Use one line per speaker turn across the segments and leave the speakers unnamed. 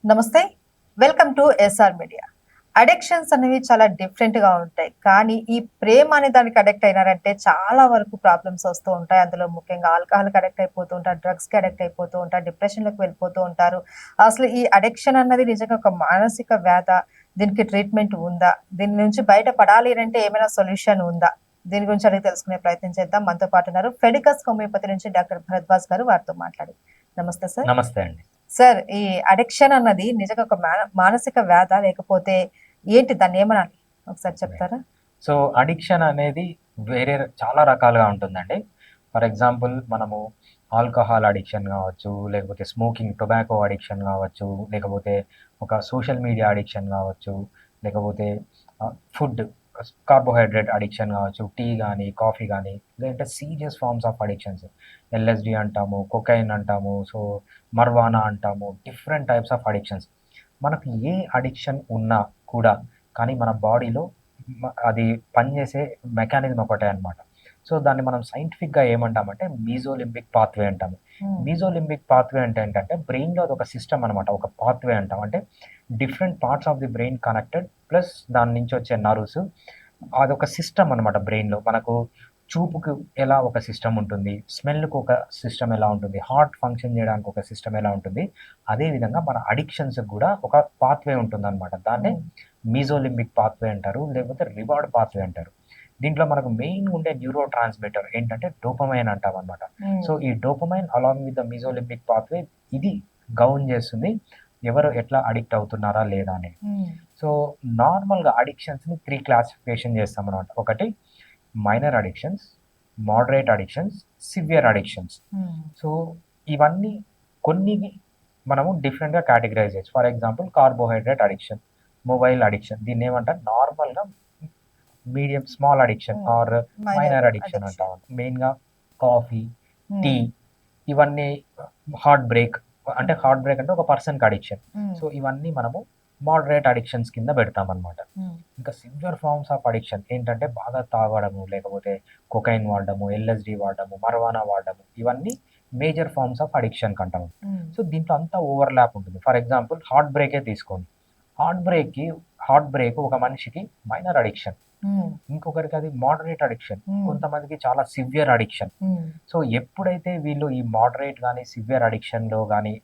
నమస్తే. Welcome to SR media. Addictions అనేవి చాలా డిఫరెంట్‌గా ఉంటాయి. కానీ ఈ ప్రేమ అనే దానికి అడిక్ట్ అయినారంటే చాలా వరకు ప్రాబ్లమ్స్ వస్తూ ఉంటాయి. అందులో ముఖ్యంగా ఆల్కహాల్‌కి అడిక్ట్ అయిపోతూ ఉంటారు. డ్రగ్స్‌కి అడిక్ట్ అయిపోతూ ఉంటారు. డిప్రెషన్‌లోకి వెళ్ళిపోతూ ఉంటారు. అసలు ఈ అడిక్షన్ అన్నది నిజంగా ఒక మానసిక వ్యాధా? దీనికి ట్రీట్మెంట్ ఉందా? దీని నుంచి బయట పడాలి అనంటే ఏమైనా సొల్యూషన్ ఉందా? దీని గురించి అడిగి తెలుసుకునే ప్రయత్నం చేద్దాం. మనతో పాటు ఉన్నారు ఫెడికస్ హోమియోపతి నుంచి డాక్టర్ భరద్వాజ్ గారు. వారితో మాట్లాడి. నమస్తే సార్.
నమస్తే అండి.
సార్, ఈ అడిక్షన్ అన్నది నిజంగా ఒక మానసిక వ్యాధా? లేకపోతే ఏంటి దాన్నేమనాలి? ఒకసారి చెప్తారా?
సో, అడిక్షన్ అనేది వేరే చాలా రకాలుగా ఉంటుందండి. ఫర్ ఎగ్జాంపుల్ మనము ఆల్కహాల్ అడిక్షన్ గావచ్చు, లేకపోతే స్మోకింగ్, టొబాకో అడిక్షన్ గావచ్చు, లేకపోతే ఒక సోషల్ మీడియా అడిక్షన్ గావచ్చు, లేకపోతే ఫుడ్ కార్బోహైడ్రేట్ అడిక్షన్ గావచ్చు, టీ గానీ, కాఫీ గానీ, లేదంటే serious forms of addictions. LSD అంటాము, కొకైన్ అంటాము, సో మర్వానా అంటాము. Different types of addictions. మనకు ఏ అడిక్షన్ ఉన్నా కూడా కానీ మన బాడీలో అది పనిచేసే మెకానిజం ఒకటే అనమాట. సో, దాన్ని మనం సైంటిఫిక్‌గా ఏమంటామంటే మీజోలింబిక్ పాత్వే అంటాము.
హ్మ్.
మీజోలింబిక్ పాత్వే అంటే ఏంటంటే బ్రెయిన్‌లో అదొక సిస్టమ్ అనమాట. ఒక పాత్వే అంటాం. అంటే different parts of the brain connected plus దాని నుంచి వచ్చే నర్వ్స్. అదొక సిస్టమ్ అనమాట బ్రెయిన్‌లో. మనకు చూపుకు ఎలా ఒక సిస్టమ్ ఉంటుంది, స్మెల్‌కి ఒక సిస్టమ్ ఎలా ఉంటుంది, హార్ట్ ఫంక్షన్ చేయడానికి ఒక సిస్టమ్ ఎలా ఉంటుంది, అదే విధంగా మన అడిక్షన్స్‌కి కూడా ఒక పాత్వే ఉంటుందనమాట. దాన్నే
హ్మ్.
మీజోలింబిక్ పాత్వే అంటారు. లేకపోతే రివార్డ్ పాత్వే అంటారు. దీంట్లో మనకు మెయిన్‌గా ఉండే న్యూరో ట్రాన్స్‌మిటర్ ఏంటంటే డోపమైన్ అంటామనమాట. So,
hmm.
ఈ dopamine along with the mesolimbic pathway ఇది గౌన్ చేస్తుంది. ఎవరు ఎట్లా అడిక్ట్ అవుతున్నారా లేదా అని.
హ్మ్.
సో, నార్మల్‌గా అడిక్షన్స్‌ని 3 క్లాసిఫికేషన్ చేస్తామనమాట. ఒకటి minor addictions, moderate addictions, severe addictions.
Hmm.
So, ఇవన్నీ కొన్ని మనము డిఫరెంట్‌గా కేటగరైజ్ చేయొచ్చు. For example carbohydrate addiction, mobile addiction. దీన్నేమంటారు నార్మల్‌గా medium small addiction
hmm.
Or
minor
minor addiction
addiction.
అంటాం. మెయిన్‌గా కాఫీ, టీ
హ్మ్.
ఇవన్నీ హార్ట్ బ్రేక్ అంటే హార్ట్ బ్రేక్ అంటే ఒక పర్సన్‌కి అడిక్షన్.
హ్మ్.
సో, ఇవన్నీ మనము మోడరేట్ అడిక్షన్స్ కింద పెడతామనమాట.
హ్మ్.
ఇంకా సివియర్ ఫార్మ్స్ ఆఫ్ అడిక్షన్ ఏంటంటే బాగా తాగడము, లేకపోతే కొకైన్ వాడడము, ఎల్ఎస్‌డి వాడడము, మర్వానా వాడడము ఇవన్నీ మేజర్ ఫార్మ్స్ ఆఫ్ అడిక్షన్‌కి అంటాం.
హ్మ్.
సో, దీంట్లో అంతా ఓవర్‌లాప్ ఉంటుంది. ఫర్ ఎగ్జాంపుల్ హార్ట్ బ్రేకే తీసుకోండి. హార్ట్ బ్రేక్‌కి హార్ట్ బ్రేక్ ఒక మనిషికి మైనర్ అడిక్షన్.
హ్మ్.
ఇంకొకరికి అది మోడరేట్ అడిక్షన్.
హ్మ్.
కొంతమందికి చాలా సివియర్ అడిక్షన్.
హ్మ్.
సో, ఎప్పుడైతే వీళ్ళు ఈ మోడరేట్ గాని, సివియర్ అడిక్షన్‌లో గాని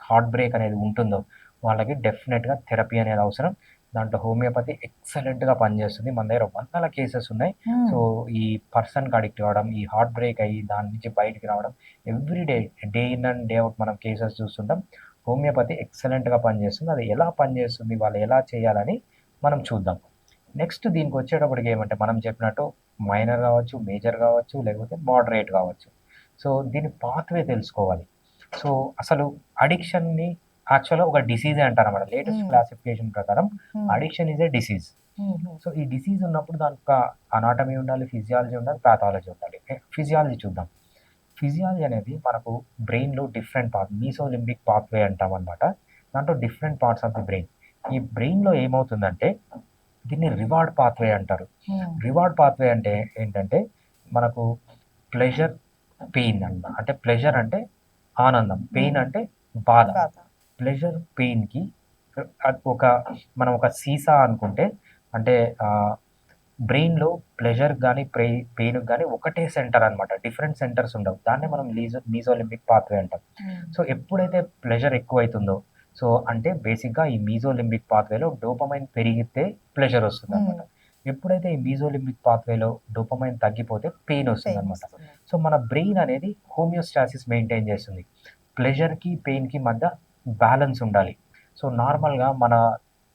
హార్ట్ బ్రేక్ అనేది ఉంటుందో, వాళ్ళకి డెఫినిట్‌గా థెరపీ అనేది అవసరం. దాంట్లో హోమియోపతి ఎక్సలెంట్‌గా పనిచేస్తుంది. మన దగ్గర వందల కేసెస్ ఉన్నాయి.
హ్మ్.
సో, ఈ పర్సన్‌కి అడిక్ట్ అవ్వడం, ఈ హార్ట్ బ్రేక్ అయ్యి దాని నుంచి బయటికి రావడం every day, day in and day out మనం కేసెస్ చూస్తుంటాం. హోమియోపతి ఎక్సలెంట్‌గా పనిచేస్తుంది. అది ఎలా పనిచేస్తుంది, వాళ్ళు ఎలా చేయాలని మనం చూద్దాం. నెక్స్ట్ దీనికొచ్చేటప్పటికి ఏమంటే మనం చెప్పినట్టు మైనర్ గావచ్చు, మేజర్ గావచ్చు, లేకపోతే మోడరేట్ గావచ్చు. సో, దీని పాత్వే తెలుసుకోవాలి. సో, అసలు అడిక్షన్‌ని యాక్చువల్‌గా ఒక డిసీజే అంటారన్నమాట. లేటెస్ట్
హ్మ్.
క్లాసిఫికేషన్ ప్రకారం
హ్మ్.
Addiction is a disease.
హుహు.
సో, ఈ డిసీజ్ ఉన్నప్పుడు దానికొక అనాటమీ ఉండాలి, ఫిజియాలజీ ఉండాలి, పాథాలజీ ఉండాలి. ఫిజియాలజీ చూద్దాం. ఫిజియాలజీ అనేది మనకు బ్రెయిన్‌లో డిఫరెంట్ పార్ట్ మీసోలింబిక్ పాత్వే అంటామన్నమాట. దాంట్లో different parts of the brain. ఈ బ్రెయిన్‌లో ఏమవుతుందంటే దీన్ని రివార్డ్ పాత్వే అంటారు.
హ్మ్.
రివార్డ్ పాత్వే అంటే ఏంటంటే మనకు ప్లెజర్, పెయిన్ అన్నమాట. అంటే ప్లెజర్ అంటే ఆనందం, పెయిన్
హ్మ్.
అంటే బాధ.
బాధ.
ప్లెజర్, పెయిన్‌కి ఒక మనం ఒక సీసా అనుకుంటే అంటే బ్రెయిన్‌లో ప్లెజర్‌కి గాని, పెయిన్‌కి గాని ఒకటే సెంటర్ అన్నమాట. డిఫరెంట్ సెంటర్స్ ఉండవు. దాన్నే మనం మీజోలింబిక్ పాత్వే అంటాం.
హ్మ్.
సో, ఎప్పుడైతే ప్లెజర్ ఎక్కువైతుందో సో, అంటే బేసిక్‌గా ఈ మీజోలింబిక్ పాత్వేలో డోపమైన్ పెరిగితే ప్లెజర్ వస్తుందన్నమాట.
హ్మ్.
ఎప్పుడైతే ఈ మీజోలింబిక్ పాత్వేలో డోపమైన్ తగ్గిపోతే పెయిన్
పెయిన్
వస్తుందన్నమాట.
వస్తుంది.
సో, మన బ్రెయిన్ అనేది హోమియోస్టాసిస్ మెయింటైన్ చేస్తుంది. ప్లెజర్‌కి, పెయిన్‌కి మధ్య బ్యాలెన్స్ ఉండాలి. సో, నార్మల్‌గా మన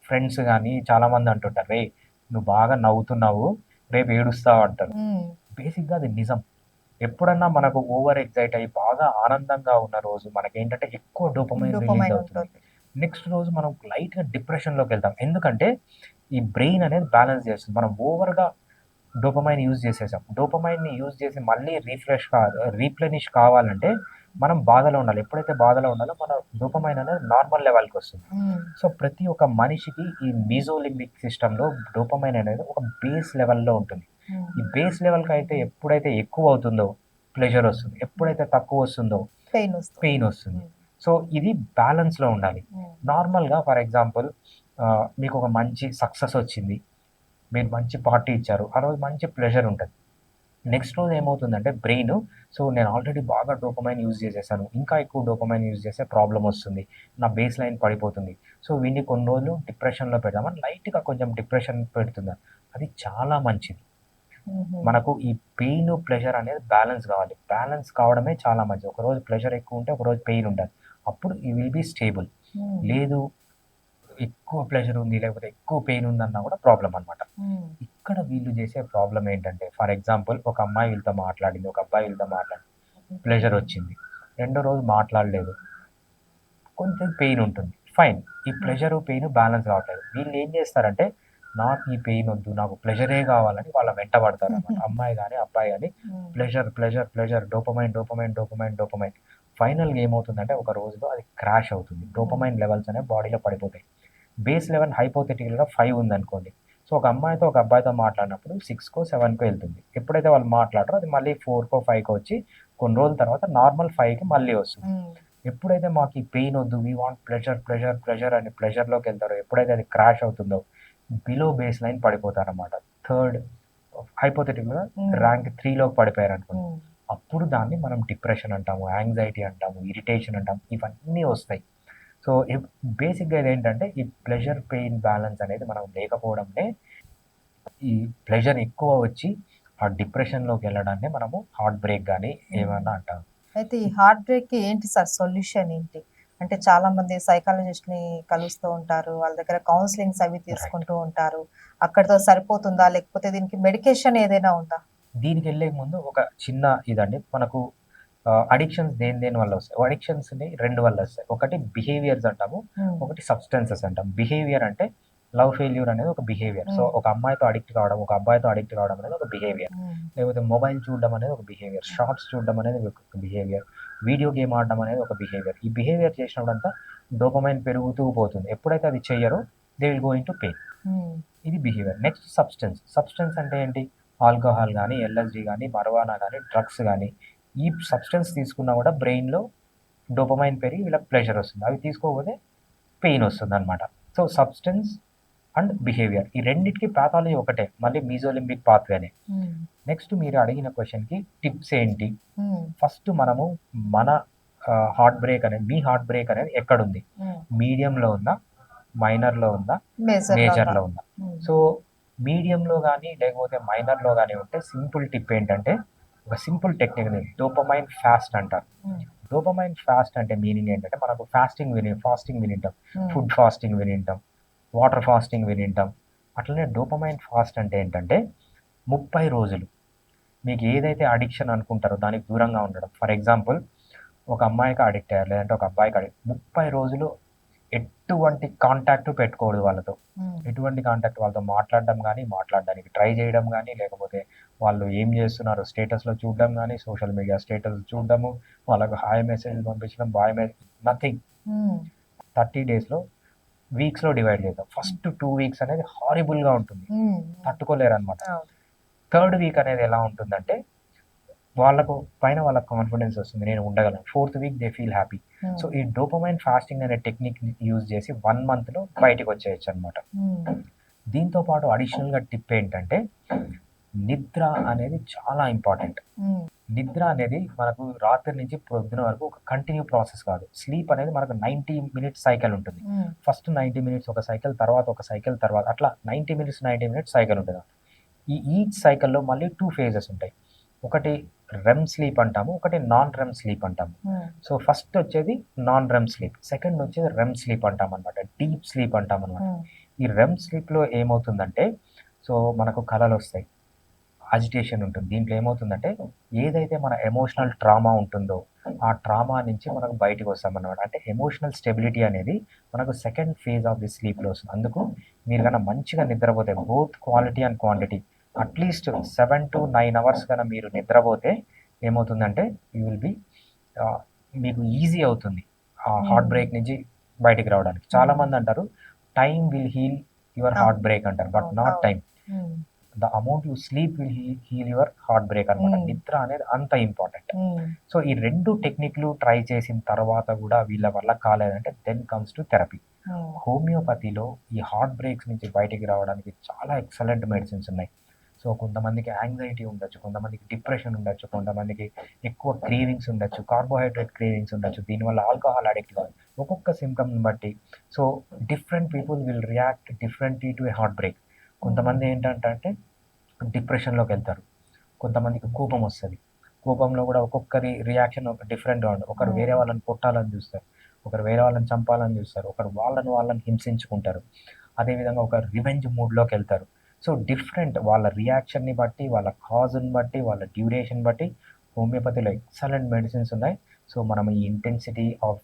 ఫ్రెండ్స్ గాని చాలామంది అంటుంటారు, "రేయ్! నువ్వు బాగా నవ్వుతున్నావు, రేపు ఏడుస్తావు" అంటారు.
హ్మ్.
బేసిక్‌గా అది నిజం. ఎప్పుడన్నా మనకు ఓవర్ ఎక్సైట్ అయ్యి బాగా ఆనందంగా ఉన్న రోజు మనకేంటంటే ఎక్కువ డోపమైన్ రిలీజ్
డోపమైన్
అవుతుంది.
ఉంటుంది.
నెక్స్ట్ రోజు మనం లైట్‌గా డిప్రెషన్‌లోకెళ్తాం. ఎందుకంటే ఈ బ్రెయిన్ అనేది బ్యాలెన్స్ చేస్తుంది. మనం ఓవర్‌గా డోపమైన్ యూజ్ చేసేసాం. డోపమైన్‌ని యూజ్ చేసి మళ్ళీ రీప్లెనిష్ కావాలంటే మనం బాధలో ఉండాలి. ఎప్పుడైతే బాధలో ఉండాలో మన డోపమైన్ అనేది నార్మల్ లెవెల్‌కొస్తుంది.
హ్మ్.
సో, ప్రతి ఒక్క మనిషికి ఈ మీజోలింబిక్ సిస్టమ్‌లో డోపమైన్ అనేది ఒక బేస్ లెవెల్‌లో ఉంటుంది.
హ్మ్.
ఈ బేస్ లెవెల్‌కైతే ఎప్పుడైతే ఎక్కువవుతుందో ప్లెజర్ వస్తుంది.
హ్మ్.
ఎప్పుడైతే తక్కువొస్తుందో
పెయిన్ వస్తుంది.
పెయిన్ వస్తుంది.
హ్మ్.
సో ఇది బ్యాలెన్స్‌లో ఉండాలి. నార్మల్‌గా ఫర్ ఎగ్జాంపుల్ మీకు ఒక మంచి సక్సెస్ వచ్చింది. మీరు మంచి పార్టీ ఇచ్చారు. ఆ రోజు మంచి ప్లెజర్ ఉంటది. నెక్స్ట్ రోజు ఏమవుతుందంటే బ్రెయిన్ సో నేను ఆల్రెడీ బాగా డోపమైన్ యూజ్ చేసేసాను. ఇంకా ఎక్కువ డోపమైన్ యూజ్ చేస్తే ప్రాబ్లమ్ వస్తుంది. నా బేస్ లైన్ పడిపోతుంది. సో వీడిని కొన్ని రోజులు డిప్రెషన్‌లో పెడదామని లైట్‌గా కొంచెం డిప్రెషన్ పెడుతున్నా. అది చాలా మంచిది. మనకు ఈ పెయిన్, ప్లెజర్ అనేది బ్యాలెన్స్ కావాలి. బ్యాలెన్స్ కావడమే చాలా మంచిది. ఒకరోజు ప్లెజర్ ఎక్కువ ఉంటే, ఒకరోజు పెయిన్ ఉండాలి. అప్పుడు యూ విల్ బి స్టేబుల్. లేదు ఎక్కువ ప్లెజర్ ఉంది, లేకపోతే ఎక్కువ పెయిన్ ఉందన్నా కూడా ప్రాబ్లమ్ అనమాట. ఇక్కడ వీళ్ళు చేసే ప్రాబ్లమ్ ఏంటంటే, ఫర్ ఎగ్జాంపుల్ ఒక అమ్మాయి వీళ్ళతో మాట్లాడింది, ఒక అబ్బాయి వీళ్ళతో మాట్లాడింది. ప్లెజర్ వచ్చింది. రెండో రోజు మాట్లాడలేదు. కొంచెం పెయిన్ ఉంటుంది. ఫైన్. ఈ ప్లెజరు, పెయిన్ బ్యాలెన్స్ కావట్లేదు. వీళ్ళు ఏం చేస్తారంటే, నాకు ఈ పెయిన్ వద్దు, నాకు ప్లెజరే కావాలని వాళ్ళ వెంట పడతారనమాట. అమ్మాయి గాని, అబ్బాయి గాని pleasure, pleasure, pleasure, dopamine, dopamine, dopamine, dopamine. ఫైనల్‌గా ఏమవుతుందంటే ఒక రోజులో అది క్రాష్ అవుతుంది. డోపమైన్ లెవెల్స్ అనేవి బాడీలో పడిపోతాయి. బేస్ లెవెల్ హైపోథెటికల్‌గా 5 ఉందనుకోండి. సో ఒక అమ్మాయితో ఒక అబ్బాయితో మాట్లాడినప్పుడు 6కో, 7కో వెళ్తుంది. ఎప్పుడైతే వాళ్ళు మాట్లాడరో అది మళ్ళీ 4కో, 5కో వచ్చి కొన్ని రోజుల తర్వాత నార్మల్ 5కి మళ్ళీ వస్తుంది. ఎప్పుడైతే మాకు ఈ పెయిన్ వద్దు, we want pleasure, pleasure, pleasure అని ప్లెజర్‌లోకి వెళ్తారో, ఎప్పుడైతే అది క్రాష్ అవుతుందో బిలో బేస్ లైన్ పడిపోతారనమాట. థర్డ్ హైపోథెటికల్‌గా ర్యాంక్ 3లోకి పడిపోయారనుకోండి. అప్పుడు దాన్ని మనం డిప్రెషన్ అంటాము, యాంగ్జైటీ అంటాము, ఇరిటేషన్ అంటాము. ఇవన్నీ వస్తాయి. సో బేసిక్‌గా ఇదేంటంటే ఈ ప్లెజర్, పెయిన్ బ్యాలెన్స్ అనేది మనం లేకపోవడంనే ఈ ప్లెజర్ ఎక్కువ వచ్చి ఆ డిప్రెషన్‌లోకి వెళ్ళడాన్నే మనము హార్ట్ బ్రేక్ గాని ఏమన్నా అంటాం.
అయితే ఈ హార్ట్ బ్రేక్‌కి ఏంటి సార్ సొల్యూషన్ ఏంటి? అంటే చాలామంది సైకాలజిస్ట్‌ని కలుస్తూ ఉంటారు. వాళ్ళ దగ్గర కౌన్సెలింగ్స్ అవి తీసుకుంటూ ఉంటారు. అక్కడితో సరిపోతుందా? లేకపోతే దీనికి మెడికేషన్ ఏదైనా ఉందా?
దీనికెళ్ళే ముందు ఒక చిన్న ఇదండి. మనకు అడిక్షన్స్ దేని వల్ల వస్తాయి? అడిక్షన్స్‌ని 2 వల్ల వస్తాయి. ఒకటి బిహేవియర్స్ అంటాము. ఒకటి సబ్‌స్టెన్సెస్ అంటాం. బిహేవియర్ అంటే లవ్ ఫెయిల్యూర్ అనేది ఒక బిహేవియర్. సో ఒక అమ్మాయితో అడిక్ట్ కావడం, ఒక అబ్బాయితో అడిక్ట్ కావడం అనేది ఒక బిహేవియర్. లేకపోతే మొబైల్ చూడడం అనేది ఒక బిహేవియర్. షార్ట్స్ చూడడం అనేది ఒక బిహేవియర్. వీడియో గేమ్ ఆడడం అనేది ఒక బిహేవియర్. ఈ బిహేవియర్ చేసినప్పుడంతా డోపమైన్ పెరుగుతూ పోతుంది. ఎప్పుడైతే అది చెయ్యరో they will go into pain. ఇది బిహేవియర్. Next substance. సబ్‌స్టెన్స్ అంటే ఏంటి? ఆల్కహాల్ గానీ, ఎల్ఎస్‌డి గానీ, మర్వానా గానీ, డ్రగ్స్ గానీ ఈ సబ్‌స్టెన్స్ తీసుకున్నా కూడా బ్రెయిన్‌లో డోపమైన్ పెరిగి వీళ్ళకి ప్లెజర్ వస్తుంది. అవి తీసుకోకపోతే పెయిన్ వస్తుందనమాట. సో సబ్‌స్టెన్స్ అండ్ బిహేవియర్ ఈ రెండిటికి పాథాలజీ ఒకటే. మళ్ళీ మీజోలింబిక్ పాత్వేనే. నెక్స్ట్ మీరు అడిగిన క్వెషన్‌కి టిప్స్ ఏంటి? ఫస్ట్ మనము మన హార్ట్ బ్రేక్ అనేది మీ హార్ట్ బ్రేక్ అనేది ఎక్కడుంది? మీడియంలో ఉందా? మైనర్‌లో ఉందా? మేజర్‌లో ఉందా? సో మీడియంలో గానీ, లేకపోతే మైనర్‌లో గానీ ఉంటే సింపుల్ టిప్ ఏంటంటే ఒక సింపుల్ టెక్నిక్ అనేది డోపమైన్ ఫాస్ట్ అంటారు. డోపమైన్ ఫాస్ట్ అంటే మీనింగ్ ఏంటంటే మనకు ఫాస్టింగ్ వినింటాం. ఫుడ్ ఫాస్టింగ్ వినింటాం. వాటర్ ఫాస్టింగ్ వినింటాం. అట్లనే డోపమైన్ ఫాస్ట్ అంటే ఏంటంటే 30 రోజులు మీకు ఏదైతే అడిక్షన్ అనుకుంటారో దానికి దూరంగా ఉండడం. ఫర్ ఎగ్జాంపుల్ ఒక అమ్మాయికి అడిక్ట్ అయ్యారు, లేదంటే ఒక అబ్బాయికి 30 రోజులు ఎటువంటి కాంటాక్ట్ పెట్టుకోకూడదు వాళ్ళతో. ఎటువంటి కాంటాక్ట్ వాళ్ళతో మాట్లాడడం గానీ, మాట్లాడడానికి ట్రై చేయడం గానీ, లేకపోతే వాళ్ళు ఏం చేస్తున్నారో స్టేటస్‌లో చూడడం గానీ, సోషల్ మీడియా స్టేటస్ చూడడము, వాళ్ళకి హాయ్ మెసేజ్‌లు పంపించడం, బాయ్ నథింగ్. 30 డేస్‌లో వీక్స్‌లో డివైడ్ చేద్దాం. ఫస్ట్ 2 వీక్స్ అనేది హారిబుల్‌గా ఉంటుంది. తట్టుకోలేరనమాట. థర్డ్ వీక్ అనేది ఎలా ఉంటుందంటే వాళ్ళకు వాళ్ళకి కాన్ఫిడెన్స్ వస్తుంది. నేను ఉండగలను. Fourth week they feel happy. So ఈ డోపమైన్ ఫాస్టింగ్ అనే టెక్నిక్‌ని యూజ్ చేసి 1 మంత్‌లో బయటికొచ్చేయొచ్చనమాట. దీంతో పాటు అడిషనల్‌గా టిప్ ఏంటంటే నిద్ర అనేది చాలా ఇంపార్టెంట్. నిద్ర అనేది మనకు రాత్రి నుంచి పొద్దున వరకు ఒక కంటిన్యూ ప్రాసెస్ కాదు. స్లీప్ అనేది మనకు 90 మినిట్స్ సైకిల్ ఉంటుంది. ఫస్ట్ 90 మినిట్స్ ఒక సైకిల్, తర్వాత ఒక సైకిల్, తర్వాత అట్లా 90 మినిట్స్ సైకిల్ ఉంటుంది. ఈచ్ సైకిల్‌లో మళ్ళీ 2 ఫేజెస్ ఉంటాయి. ఒకటి రెమ్ స్లీప్ అంటాము. ఒకటి నాన్ రెమ్ స్లీప్ అంటాము. సో ఫస్ట్ వచ్చేది నాన్ రెమ్ స్లీప్. సెకండ్ వచ్చేది రెమ్ స్లీప్ అంటామనమాట. డీప్ స్లీప్ అంటామనమాట. ఈ రెమ్ స్లీప్‌లో ఏమవుతుందంటే సో మనకు కలలొస్తాయి. అజిటేషన్ ఉంటుంది. దీంట్లో ఏమవుతుందంటే ఏదైతే మన ఎమోషనల్ ట్రామా ఉంటుందో ఆ ట్రామా నుంచి మనకు బయటికి వస్తామన్నమాట. అంటే ఎమోషనల్ స్టెబిలిటీ అనేది మనకు సెకండ్ ఫేజ్ ఆఫ్ ది స్లీప్‌లో వస్తుంది. అందుకు మీరు గనక మంచిగా నిద్రపోతే both quality and quantity at least 7-9 hours గనక మీరు నిద్రపోతే ఏమవుతుందంటే యూ విల్ బి మీకు ఈజీ అవుతుంది. హార్ట్ బ్రేక్ నుంచి బయటికి రావడానికి. చాలామంది అంటారు time will heal your heart break అంటారు. But not time. The amount you sleep will heal your heart break అనమాట.
Hmm.
నిద్ర అనేది అంత ఇంపార్టెంట్.
Hmm.
సో ఈ 2 టెక్నిక్‌లు ట్రై చేసిన తర్వాత గూడా వీళ్ళ వల్ల కాలేదంటే then comes to therapy.
Hmm.
హోమియోపతిలో ఈ హార్ట్ బ్రేక్స్ నుంచి బయటికి రావడానికి చాలా ఎక్సలెంట్ మెడిసిన్స్ ఉన్నాయి. సో కొంతమందికి యాంగ్జైటీ ఉండొచ్చు, కొంతమందికి డిప్రెషన్ ఉండొచ్చు, కొంతమందికి ఎక్కువ క్రేవింగ్స్ ఉండొచ్చు, కార్బోహైడ్రేట్ క్రేవింగ్స్ ఉండొచ్చు, దీనివల్ల ఆల్కహాల్ అడిక్ట్ కావచ్చు. ఒక్కొక్క సిమ్టమ్‌ని బట్టి so different people will react differently to a heart break. కొంతమంది ఏంటంటే డిప్రెషన్‌లోకెళ్తారు. కొంతమందికి కోపం వస్తది. కోపంలో గూడా ఒక్కొక్కరి రియాక్షన్ ఒక డిఫరెంట్‌గా ఉంటది. ఒకరు వేరే వాళ్ళని కొట్టాలని జూస్తారు. ఒకరు వేరే వాళ్ళని చంపాలని జూస్తారు. ఒకరు వాళ్ళని హింసించుకుంటారు. అదేవిధంగా ఒక రివెంజ్ మూడ్‌లోకెళ్తారు. సో డిఫరెంట్ వాళ్ళ రియాక్షన్‌ని బట్టి, వాళ్ళ కాజ్‌ని బట్టి, వాళ్ళ డ్యూరేషన్ బట్టి హోమియోపతిలో ఎక్సలెంట్ మెడిసిన్స్ ఉన్నాయి. సో మనం ఈ ఇంటెన్సిటీ ఆఫ్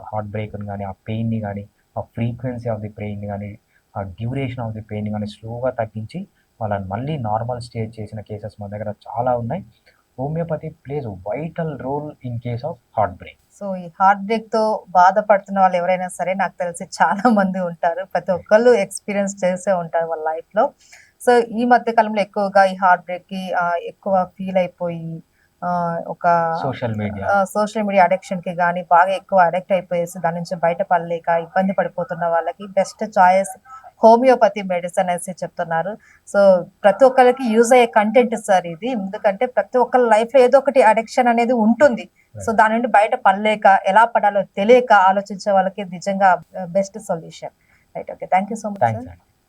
హార్ట్ బ్రేక్‌ని గాని, ఆ పెయిన్‌ని గాని, ఆ ఫ్రీక్వెన్సీ ఆఫ్ ది పెయిన్‌ని గాని, ఆ డ్యూరేషన్ ఆఫ్ ది పెయిన్‌ని గాని స్లోగా తగ్గించి వాళ్ళని మళ్ళీ నార్మల్ స్టేజ్ చేసిన కేసెస్ మన దగ్గర చాలా ఉన్నాయి. Homeopathy plays vital role in case of heart break.
So ఈ హార్ట్ బ్రేక్ తో బాధపడుతున్న వాళ్ళు ఎవరైనా సరే నాకు తెలిసి చాలా మంది ఉంటారు. ప్రతి ఒక్కళ్ళు ఎక్స్పీరియన్స్ చేసే ఉంటారు వాళ్ళ లైఫ్ లో. సో ఈ మధ్య కాలంలో ఎక్కువగా ఈ హార్ట్ బ్రేక్ కి ఎక్కువ ఫీల్ అయిపోయి ఒక
social media
social media addiction కి గానీ బాగా ఎక్కువ అడిక్ట్ అయిపోయేసి దాని నుంచి బయటపడలేక ఇబ్బంది పడిపోతున్న వాళ్ళకి బెస్ట్ చాయిస్ హోమియోపతి మెడిసిన్ అనేసి చెప్తున్నారు. సో ప్రతి ఒక్కరికి యూజ్ అయ్యే కంటెంట్ సార్ ఇది. ఎందుకంటే ప్రతి ఒక్కరి లైఫ్ లో ఏదో ఒకటి అడిక్షన్ అనేది ఉంటుంది. సో దాని నుండి బయట పడలేక ఎలా పడాలో తెలియక ఆలోచించే వాళ్ళకి నిజంగా best solution. Right. Okay. Thank you so much
thanks
sir.
అండి.